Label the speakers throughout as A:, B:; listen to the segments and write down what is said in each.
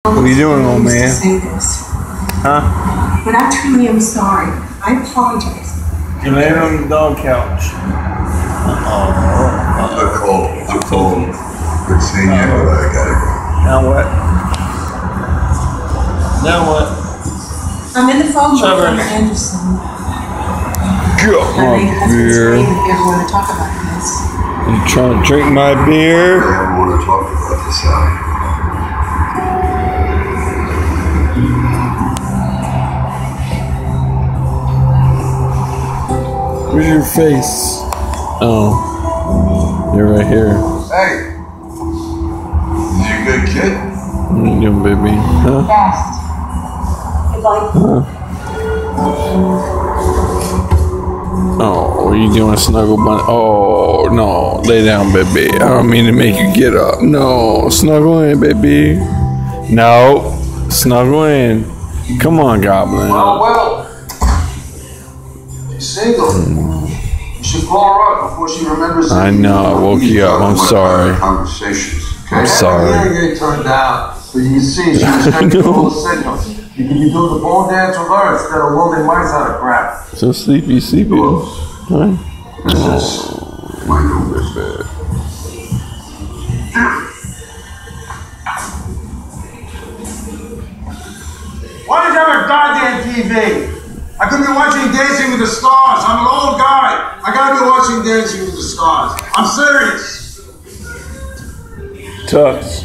A: What are you doing, old man? Huh?
B: But I truly am sorry. I apologize.
A: You laid on the dog couch.
C: I'm cold. Good seeing you, but I gotta go.
A: Now what? Now what?
B: I'm in the phone book
A: Trevor.
B: from Anderson.
A: Get
B: My husband's
A: beer.
B: waiting if you ever want to talk about this.
A: You trying to drink my beer?
C: I don't want to talk about this,
A: Where's your face? Oh. You're right here.
C: Hey! You a good kid?
A: What are you doing, baby? Huh?
B: Fast. Good luck.
A: Oh, what are you doing, Snuggle Bunny? Oh, no. Lay down, baby. I don't mean to make you get up. No. Snuggle in, baby. No. Snuggle in. Come on, Goblin.
D: Well. She's single. You should call her up before she remembers.
A: I know. I woke you up. I'm sorry.
C: Conversations.
A: I'm sorry.
D: Yeah, get turned down. But you see, she was taking all the signals. You can be doing the bone dance with her instead of loading mice out of crap.
A: So sleepy.
C: This is my new bed.
D: Why did you have a goddamn TV? I could be watching Dancing with the Stars. I'm an old guy. I gotta be watching Dancing with the Stars. I'm serious.
A: Tux.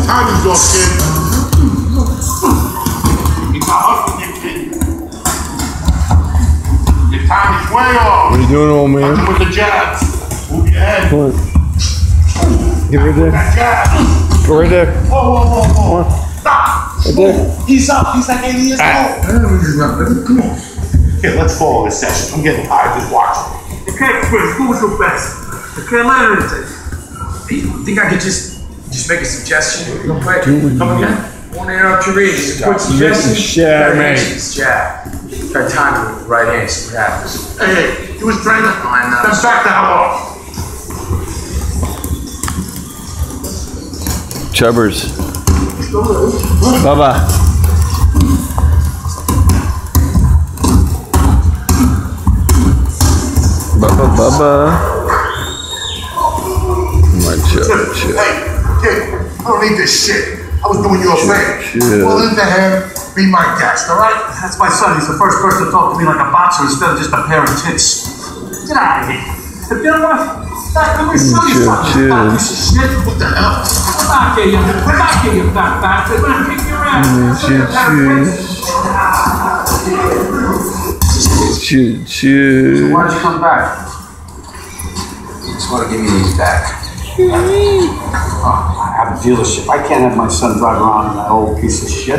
E: Time is off, kid. You got hustling, kid. Your time is way off.
A: What are you doing, old man?
E: With the jabs. Move your head.
A: Come on. Get right there.
E: That jab.
A: Go right there.
E: Whoa.
A: Come on.
E: Stop.
A: Right there.
E: He's up. He's like 80 years old.
D: Come on.
E: Here, let's follow this session. I'm getting tired just watching.
D: Okay, Chris, who was your best? Okay, let her take.
F: You think I could just make a suggestion real quick?
A: Do it.
F: Come again? I want to interrupt your reading. Just a quick suggestion.
A: Share, man.
F: Jab. Try time it with the right hand. See what happens.
E: Hey, you was trainer.
F: I know.
E: Then back the hell off.
A: Chubbers. Bye-bye. Bye-bye. My chub.
E: Hey, kid, I don't need this shit. I was doing you a favor. Well, into him, be my guest, all right?
D: That's my son. He's the first person to talk to me like a boxer instead of just a pair of tits. Get out of here. If you don't want to... Let me show you something. Piece of shit. What the hell? Come back here, you fat bastard. I'm gonna kick your ass. So why did you come back?
F: I just want to give you these back.
D: I have a dealership. I can't have my son drive around in that old piece of shit.